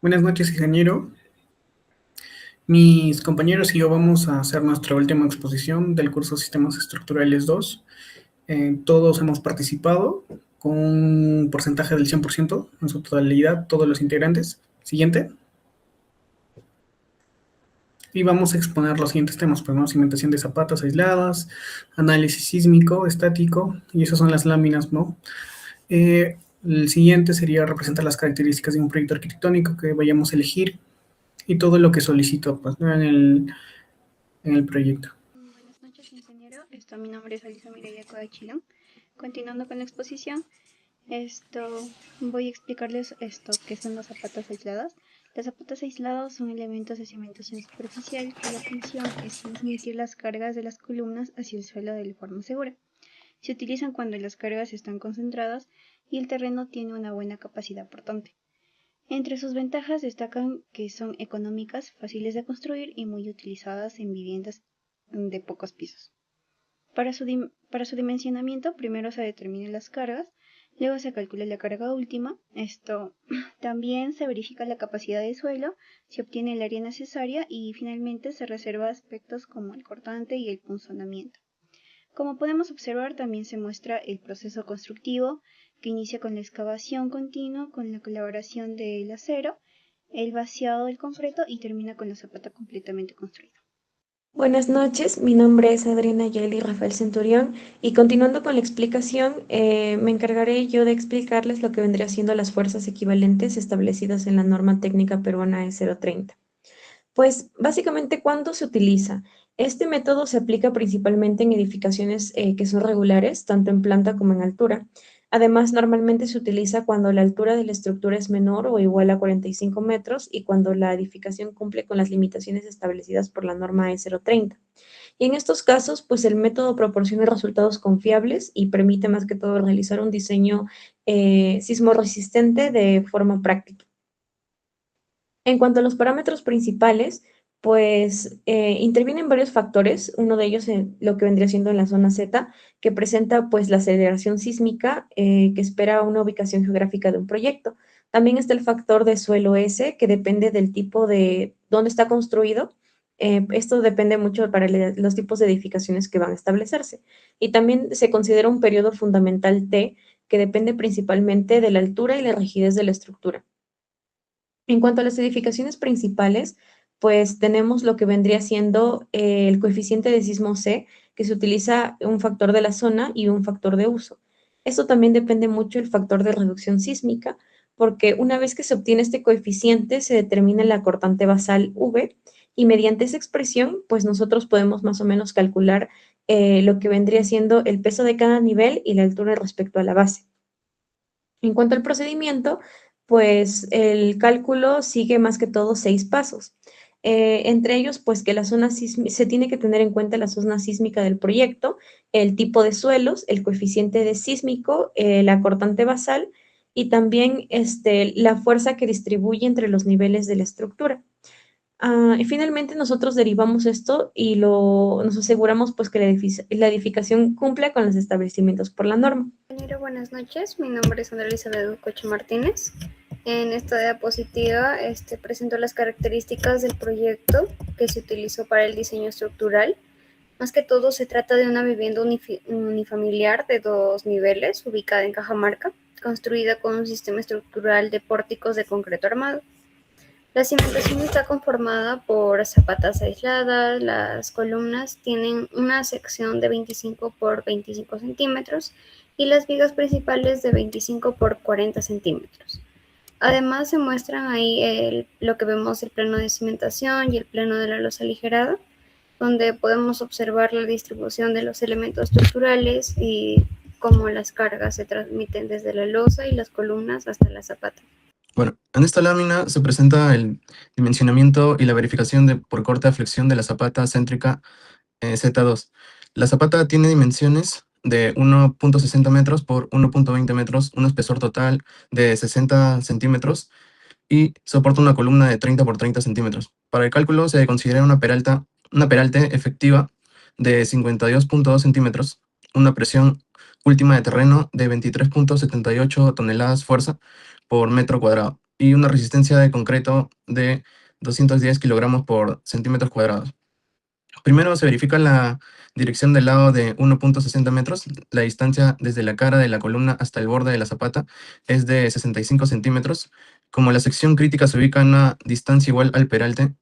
Buenas noches, ingeniero. Mis compañeros y yo vamos a hacer nuestra última exposición del curso Sistemas Estructurales 2. Todos hemos participado con un porcentaje del 100% en su totalidad, todos los integrantes. Siguiente. Y vamos a exponer los siguientes temas, pues, ¿no? Cimentación de zapatas aisladas, análisis sísmico, estático, y esas son las láminas, ¿no? El siguiente sería representar las características de un proyecto arquitectónico que vayamos a elegir y todo lo que solicito, pues, ¿no? en el proyecto. Buenas noches, ingeniero. Mi nombre es Alisa Mireya Codachilón. Continuando con la exposición, voy a explicarles qué son las zapatas aisladas. Las zapatas aisladas son elementos de cimentación superficial cuya función es transmitir las cargas de las columnas hacia el suelo de forma segura. Se utilizan cuando las cargas están concentradas y el terreno tiene una buena capacidad portante. Entre sus ventajas destacan que son económicas, fáciles de construir y muy utilizadas en viviendas de pocos pisos. Para su dimensionamiento, primero se determinan las cargas, luego se calcula la carga última. También se verifica la capacidad de suelo, se obtiene el área necesaria y finalmente se reserva aspectos como el cortante y el punzonamiento. Como podemos observar, también se muestra el proceso constructivo, que inicia con la excavación continua, con la colaboración del acero, el vaciado del concreto y termina con la zapata completamente construida. Buenas noches, mi nombre es Adriana Yeli Rafael Centurión y continuando con la explicación, me encargaré yo de explicarles lo que vendría siendo las fuerzas equivalentes establecidas en la norma técnica peruana E030. Pues básicamente, ¿cuándo se utiliza? Este método se aplica principalmente en edificaciones que son regulares, tanto en planta como en altura. Además, normalmente se utiliza cuando la altura de la estructura es menor o igual a 45 metros y cuando la edificación cumple con las limitaciones establecidas por la norma E030. Y en estos casos, pues el método proporciona resultados confiables y permite más que todo realizar un diseño sismo resistente de forma práctica. En cuanto a los parámetros principales, pues intervienen varios factores, uno de ellos en lo que vendría siendo en la zona Z, que presenta pues la aceleración sísmica que espera una ubicación geográfica de un proyecto. También está el factor de suelo S, que depende del tipo de dónde está construido. Esto depende mucho para los tipos de edificaciones que van a establecerse. Y también se considera un periodo fundamental T, que depende principalmente de la altura y la rigidez de la estructura. En cuanto a las edificaciones principales, pues tenemos lo que vendría siendo el coeficiente de sismo C, que se utiliza un factor de la zona y un factor de uso. Esto también depende mucho del factor de reducción sísmica, porque una vez que se obtiene este coeficiente, se determina la cortante basal V, y mediante esa expresión, pues nosotros podemos más o menos calcular lo que vendría siendo el peso de cada nivel y la altura respecto a la base. En cuanto al procedimiento, pues el cálculo sigue más que todo 6 pasos. Entre ellos, pues que la zona se tiene que tener en cuenta la zona sísmica del proyecto, el tipo de suelos, el coeficiente de sísmico, la cortante basal y también la fuerza que distribuye entre los niveles de la estructura. Y finalmente nosotros derivamos esto y nos aseguramos pues que la edificación cumpla con los establecimientos por la norma. Ingeniero, buenas noches. Mi nombre es Andrea Elizabeth Coche Martínez. En esta diapositiva presento las características del proyecto que se utilizó para el diseño estructural. Más que todo se trata de una vivienda unifamiliar de 2 niveles, ubicada en Cajamarca, construida con un sistema estructural de pórticos de concreto armado. La cimentación está conformada por zapatas aisladas. Las columnas tienen una sección de 25 por 25 centímetros y las vigas principales de 25 por 40 centímetros. Además se muestran ahí lo que vemos el plano de cimentación y el plano de la losa aligerada, donde podemos observar la distribución de los elementos estructurales y cómo las cargas se transmiten desde la losa y las columnas hasta la zapata. Bueno, en esta lámina se presenta el dimensionamiento y la verificación por corte a flexión de la zapata céntrica Z2. La zapata tiene dimensiones de 1.60 metros por 1.20 metros, un espesor total de 60 centímetros y soporta una columna de 30 por 30 centímetros. Para el cálculo se considera una peralte efectiva de 52.2 centímetros, una presión última de terreno de 23.78 toneladas fuerza por metro cuadrado. y una resistencia de concreto de 210 kilogramos por centímetros cuadrados. Primero se verifica la dirección del lado de 1.60 metros. La distancia desde la cara de la columna hasta el borde de la zapata es de 65 centímetros. Como la sección crítica se ubica en una distancia igual al peralte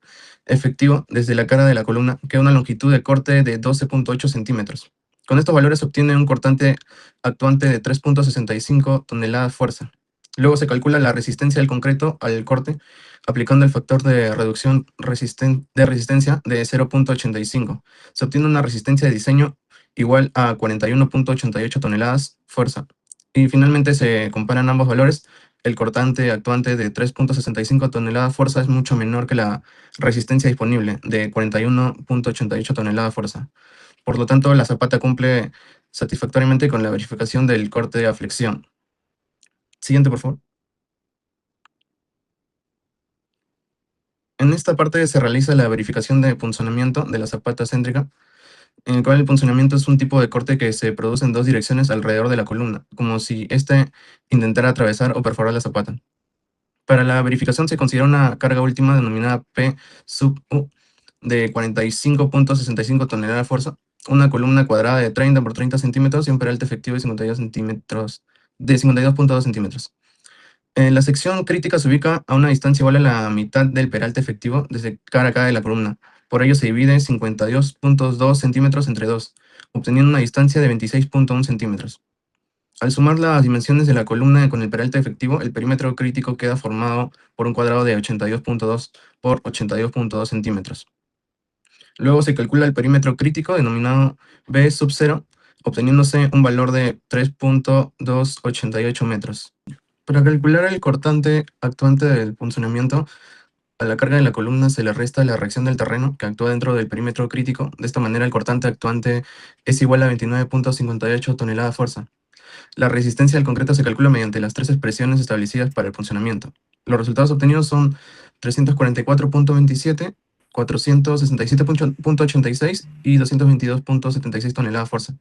efectivo desde la cara de la columna, queda una longitud de corte de 12.8 centímetros. Con estos valores se obtiene un cortante actuante de 3.65 toneladas fuerza. Luego se calcula la resistencia del concreto al corte aplicando el factor de reducción de resistencia de 0.85. Se obtiene una resistencia de diseño igual a 41.88 toneladas fuerza. Y finalmente se comparan ambos valores. El cortante actuante de 3.65 toneladas fuerza es mucho menor que la resistencia disponible de 41.88 toneladas fuerza. Por lo tanto, la zapata cumple satisfactoriamente con la verificación del corte a flexión. Siguiente, por favor. En esta parte se realiza la verificación de punzonamiento de la zapata céntrica, en el cual el punzonamiento es un tipo de corte que se produce en dos direcciones alrededor de la columna, como si éste intentara atravesar o perforar la zapata. Para la verificación se considera una carga última denominada P sub U de 45.65 toneladas de fuerza, una columna cuadrada de 30 por 30 centímetros y un peralte efectivo de 52.2 centímetros. La sección crítica se ubica a una distancia igual a la mitad del peralte efectivo desde cara a cara de la columna. Por ello se divide 52.2 centímetros entre 2, obteniendo una distancia de 26.1 centímetros. Al sumar las dimensiones de la columna con el peralte efectivo, el perímetro crítico queda formado por un cuadrado de 82.2 por 82.2 centímetros. Luego se calcula el perímetro crítico denominado B sub 0, obteniéndose un valor de 3.288 metros. Para calcular el cortante actuante del punzonamiento, a la carga de la columna se le resta la reacción del terreno que actúa dentro del perímetro crítico. De esta manera, el cortante actuante es igual a 29.58 toneladas fuerza. La resistencia del concreto se calcula mediante las tres expresiones establecidas para el funcionamiento. Los resultados obtenidos son 344.27, 467.86 y 222.76 toneladas fuerza.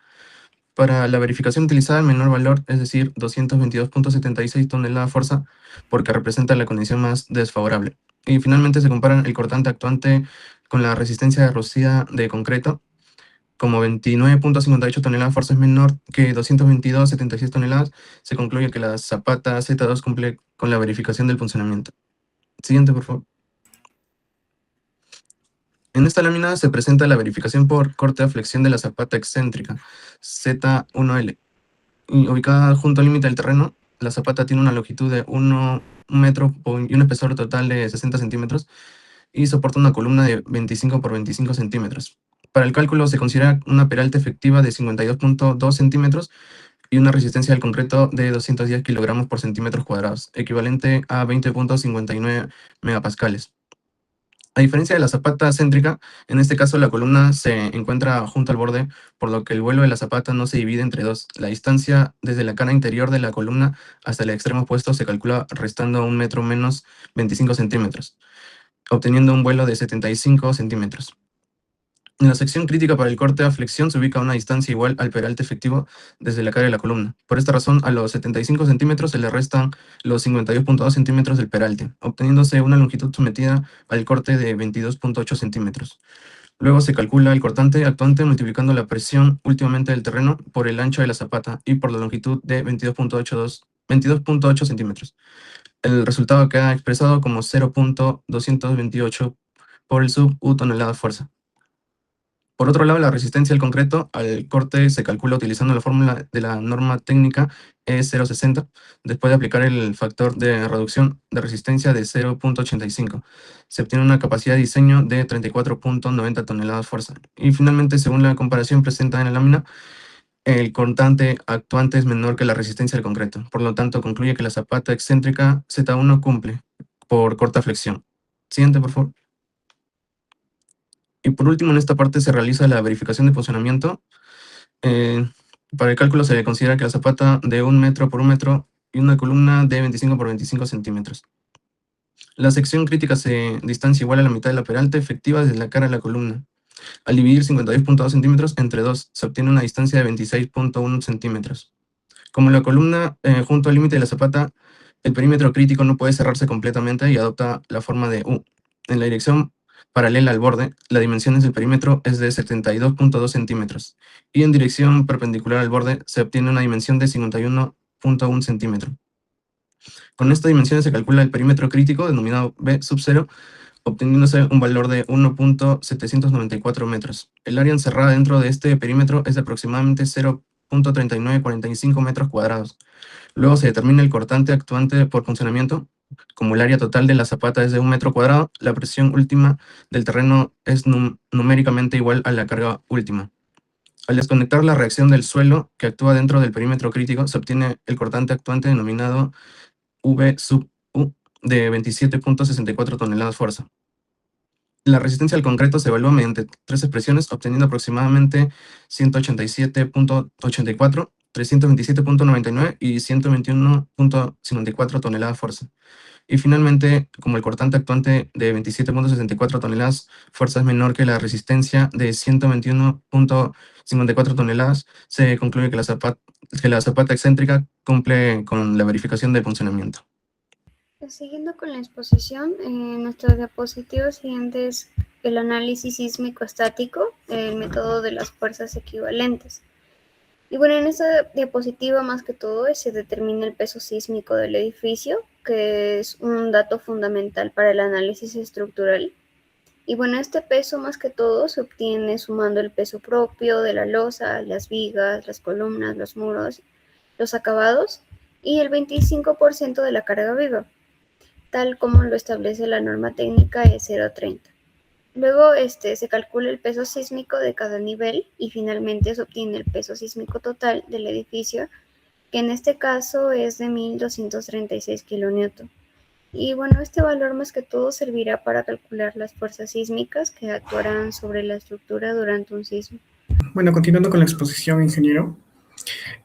Para la verificación utilizada el menor valor, es decir, 222.76 toneladas fuerza, porque representa la condición más desfavorable. Y finalmente se comparan el cortante actuante con la resistencia reducida de concreto. Como 29.58 toneladas fuerza es menor que 222.76 toneladas, se concluye que la zapata Z2 cumple con la verificación del funcionamiento. Siguiente, por favor. En esta lámina se presenta la verificación por corte a flexión de la zapata excéntrica Z1L. Y ubicada junto al límite del terreno, la zapata tiene una longitud de 1 metro y un espesor total de 60 centímetros y soporta una columna de 25 por 25 centímetros. Para el cálculo se considera una peralte efectiva de 52.2 centímetros y una resistencia al concreto de 210 kilogramos por centímetros cuadrados, equivalente a 20.59 megapascales. A diferencia de la zapata céntrica, en este caso la columna se encuentra junto al borde, por lo que el vuelo de la zapata no se divide entre dos. La distancia desde la cara interior de la columna hasta el extremo opuesto se calcula restando 1 metro menos 25 centímetros, obteniendo un vuelo de 75 centímetros. En la sección crítica para el corte a flexión se ubica a una distancia igual al peralte efectivo desde la cara de la columna. Por esta razón, a los 75 centímetros se le restan los 52.2 centímetros del peralte, obteniéndose una longitud sometida al corte de 22.8 centímetros. Luego se calcula el cortante actuante multiplicando la presión últimamente del terreno por el ancho de la zapata y por la longitud de 22.8 centímetros. El resultado queda expresado como 0.228 por el sub U tonelada fuerza. Por otro lado, la resistencia al concreto al corte se calcula utilizando la fórmula de la norma técnica E060, después de aplicar el factor de reducción de resistencia de 0.85. Se obtiene una capacidad de diseño de 34.90 toneladas fuerza. Y finalmente, según la comparación presentada en la lámina, el cortante actuante es menor que la resistencia al concreto. Por lo tanto, concluye que la zapata excéntrica Z1 cumple por corta flexión. Siguiente, por favor. Y por último, en esta parte se realiza la verificación de funcionamiento. Para el cálculo se le considera que la zapata de 1 metro por 1 metro y una columna de 25 por 25 centímetros. La sección crítica se distancia igual a la mitad de la peralte efectiva desde la cara de la columna. Al dividir 52.2 centímetros entre 2, se obtiene una distancia de 26.1 centímetros. Como la columna junto al límite de la zapata El perímetro crítico no puede cerrarse completamente y adopta la forma de U. En la dirección paralela al borde, las dimensiones del perímetro es de 72.2 centímetros y en dirección perpendicular al borde se obtiene una dimensión de 51.1 centímetro. Con esta dimensión se calcula el perímetro crítico, denominado B sub 0, obteniéndose un valor de 1.794 metros. El área encerrada dentro de este perímetro es de aproximadamente 0.3945 metros cuadrados. Luego se determina el cortante actuante por funcionamiento. Como el área total de la zapata es de 1 metro cuadrado, la presión última del terreno es numéricamente igual a la carga última. Al desconectar la reacción del suelo que actúa dentro del perímetro crítico, se obtiene el cortante actuante denominado V sub U de 27.64 toneladas fuerza. La resistencia al concreto se evalúa mediante tres expresiones, obteniendo aproximadamente 187.84, 327.99 y 121.54 toneladas fuerza. Y finalmente, como el cortante actuante de 27.64 toneladas fuerza es menor que la resistencia de 121.54 toneladas, se concluye que la zapata excéntrica cumple con la verificación de funcionamiento. Siguiendo con la exposición, nuestra diapositiva siguiente es el análisis sísmico estático, el método de las fuerzas equivalentes. Y bueno, en esta diapositiva más que todo se determina el peso sísmico del edificio, que es un dato fundamental para el análisis estructural. Y bueno, este peso más que todo se obtiene sumando el peso propio de la losa, las vigas, las columnas, los muros, los acabados y el 25% de la carga viva, tal como lo establece la norma técnica E030. Luego se calcula el peso sísmico de cada nivel y finalmente se obtiene el peso sísmico total del edificio, que en este caso es de 1236 kN. Y bueno, este valor más que todo servirá para calcular las fuerzas sísmicas que actuarán sobre la estructura durante un sismo. Bueno, continuando con la exposición, ingeniero,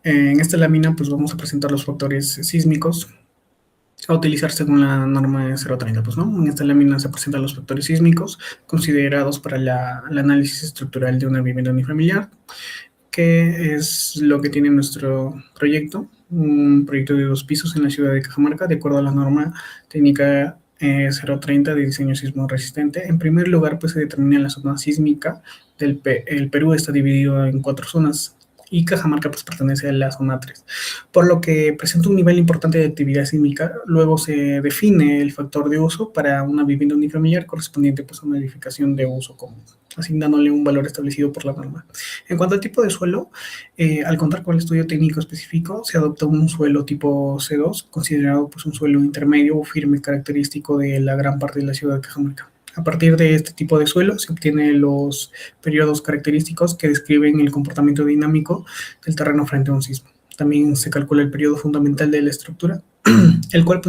en esta lámina pues vamos a presentar los factores sísmicos a utilizar según la norma de 030, pues, ¿no? En esta lámina se presentan los factores sísmicos considerados para el análisis estructural de una vivienda unifamiliar, que es lo que tiene nuestro proyecto, un proyecto de 2 pisos en la ciudad de Cajamarca, de acuerdo a la norma técnica 030 de diseño sismo resistente. En primer lugar, pues se determina la zona sísmica el Perú está dividido en 4 zonas y Cajamarca pues pertenece a la zona 3, por lo que presenta un nivel importante de actividad sísmica. Luego se define el factor de uso para una vivienda unifamiliar correspondiente pues a una edificación de uso común, asignándole un valor establecido por la norma. En cuanto al tipo de suelo, al contar con el estudio técnico específico, se adopta un suelo tipo C2, considerado pues un suelo intermedio o firme característico de la gran parte de la ciudad de Cajamarca. A partir de este tipo de suelo se obtienen los periodos característicos que describen el comportamiento dinámico del terreno frente a un sismo. También se calcula el periodo fundamental de la estructura, el cual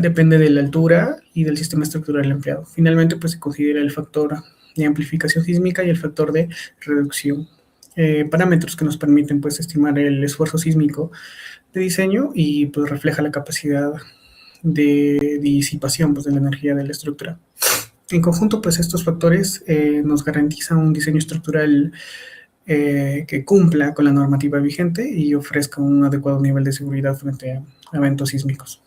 depende de la altura y del sistema estructural empleado. Finalmente, pues se considera el factor de amplificación sísmica y el factor de reducción. Parámetros que nos permiten pues estimar el esfuerzo sísmico de diseño y pues refleja la capacidad de disipación pues, de la energía de la estructura. En conjunto, pues estos factores nos garantizan un diseño estructural que cumpla con la normativa vigente y ofrezca un adecuado nivel de seguridad frente a eventos sísmicos.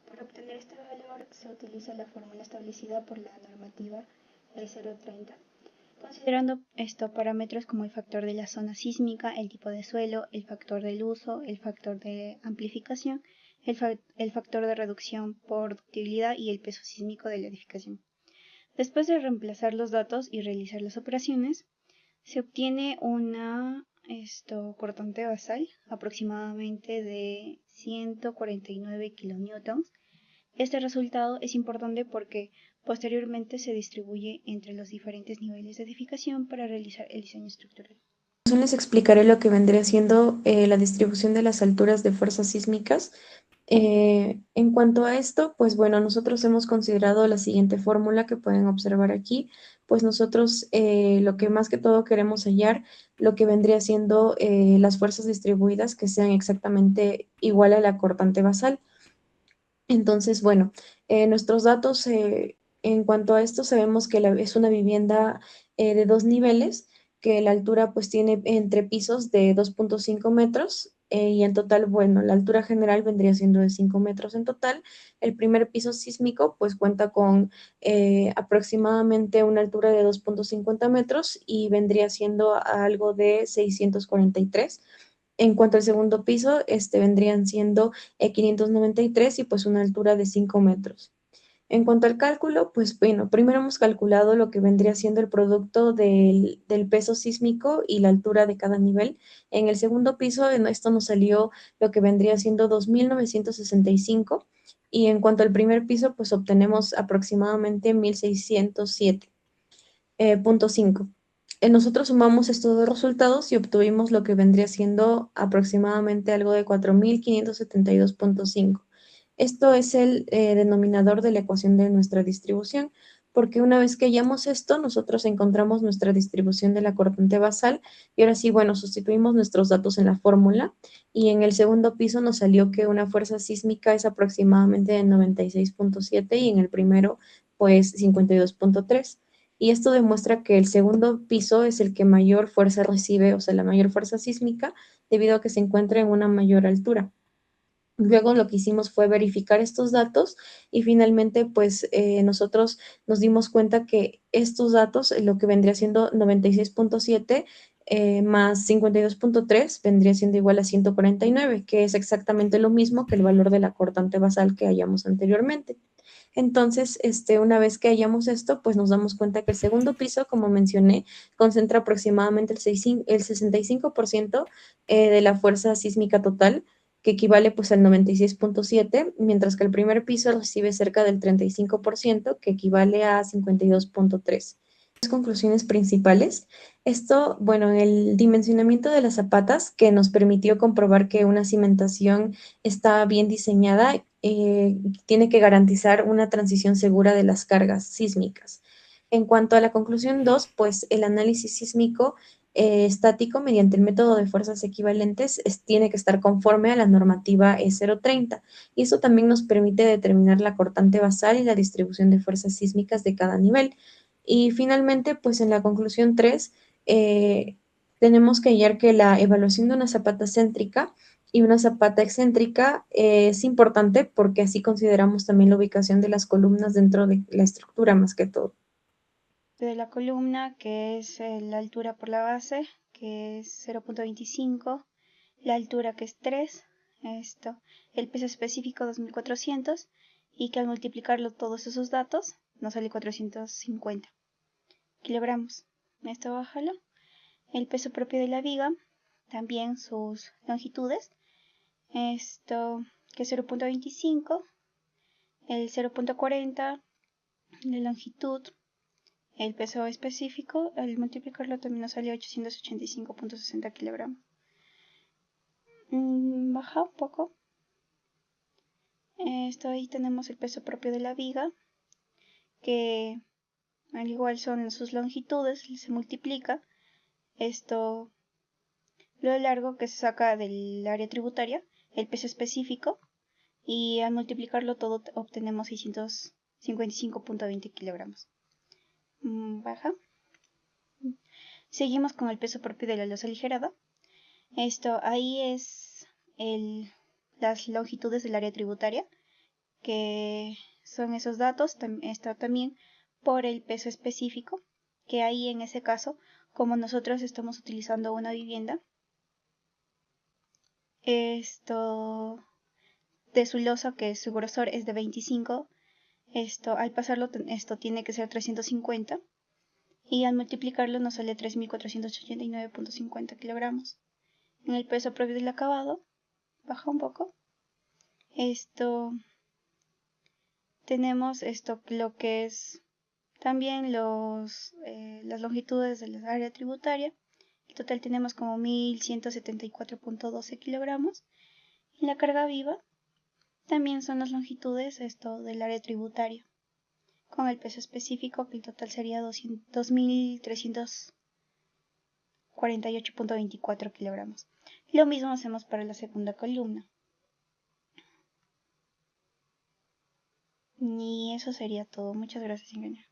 Para obtener este valor se utiliza la fórmula establecida por la normativa E030, considerando parámetros como el factor de la zona sísmica, el tipo de suelo, el factor del uso, el factor de amplificación, el factor de reducción por ductilidad y el peso sísmico de la edificación. Después de reemplazar los datos y realizar las operaciones, se obtiene una cortante basal aproximadamente de 149 kilonewtons. Este resultado es importante porque posteriormente se distribuye entre los diferentes niveles de edificación para realizar el diseño estructural. Les explicaré lo que vendría siendo la distribución de las alturas de fuerzas sísmicas. En cuanto a esto, pues bueno, nosotros hemos considerado la siguiente fórmula que pueden observar aquí. Pues nosotros lo que más que todo queremos hallar, lo que vendría siendo las fuerzas distribuidas que sean exactamente igual a la cortante basal. Entonces, bueno, nuestros datos en cuanto a esto, sabemos que es una vivienda de 2 niveles, que la altura pues tiene entre pisos de 2.5 metros y en total, bueno, la altura general vendría siendo de 5 metros en total. El primer piso sísmico pues cuenta con aproximadamente una altura de 2,50 metros y vendría siendo algo de 643. En cuanto al segundo piso, vendrían siendo 593 y pues una altura de 5 metros. En cuanto al cálculo, pues bueno, primero hemos calculado lo que vendría siendo el producto del peso sísmico y la altura de cada nivel. En el segundo piso, en esto nos salió lo que vendría siendo 2.965 y en cuanto al primer piso, pues obtenemos aproximadamente 1.607,5. Nosotros sumamos estos dos resultados y obtuvimos lo que vendría siendo aproximadamente algo de 4.572,5. Esto es el denominador de la ecuación de nuestra distribución, porque una vez que hallamos esto, nosotros encontramos nuestra distribución de la cortante basal y ahora sí, bueno, sustituimos nuestros datos en la fórmula y en el segundo piso nos salió que una fuerza sísmica es aproximadamente de 96,7 y en el primero, pues 52,3. Y esto demuestra que el segundo piso es el que mayor fuerza recibe, o sea, la mayor fuerza sísmica, debido a que se encuentra en una mayor altura. Luego lo que hicimos fue verificar estos datos y finalmente pues nosotros nos dimos cuenta que estos datos, lo que vendría siendo 96,7 más 52,3 vendría siendo igual a 149, que es exactamente lo mismo que el valor de la cortante basal que hallamos anteriormente. Entonces, una vez que hallamos esto, pues nos damos cuenta que el segundo piso, como mencioné, concentra aproximadamente el 65% de la fuerza sísmica total, que equivale pues al 96,7, mientras que el primer piso recibe cerca del 35%, que equivale a 52,3. Conclusiones principales. Esto, bueno, en el dimensionamiento de las zapatas, que nos permitió comprobar que una cimentación está bien diseñada, tiene que garantizar una transición segura de las cargas sísmicas. En cuanto a la conclusión 2, pues el análisis sísmico estático mediante el método de fuerzas equivalentes tiene que estar conforme a la normativa E030 y eso también nos permite determinar la cortante basal y la distribución de fuerzas sísmicas de cada nivel. Y finalmente, pues en la conclusión 3, tenemos que hallar que la evaluación de una zapata céntrica y una zapata excéntrica es importante porque así consideramos también la ubicación de las columnas dentro de la estructura más que todo. De la columna, que es la altura por la base, que es 0,25, la altura que es 3, el peso específico 2400 y que al multiplicarlo todos esos datos nos sale 450 kilogramos. Esto bájalo. El peso propio de la viga, también sus longitudes, que es 0,25, el 0,40, la longitud, el peso específico, al multiplicarlo también nos sale 885,60 kilogramos. Baja un poco. Ahí tenemos el peso propio de la viga, que al igual son sus longitudes, se multiplica lo largo que se saca del área tributaria, el peso específico, y al multiplicarlo todo obtenemos 655,20 kilogramos. Baja. Seguimos con el peso propio de la losa aligerada. Ahí es las longitudes del área tributaria, que son esos datos. Está también por el peso específico, que ahí en ese caso, como nosotros estamos utilizando una vivienda, de su losa, que su grosor es de 25, al pasarlo, tiene que ser 350, y al multiplicarlo nos sale 3.489,50 kilogramos. En el peso propio del acabado, baja un poco. Tenemos lo que es también las longitudes de la área tributaria. En total tenemos como 1.174,12 kilogramos. Y la carga viva también son las longitudes del área tributaria, con el peso específico, que el total sería 2.348,24 kilogramos. Lo mismo hacemos para la segunda columna. Y eso sería todo. Muchas gracias, ingeniero.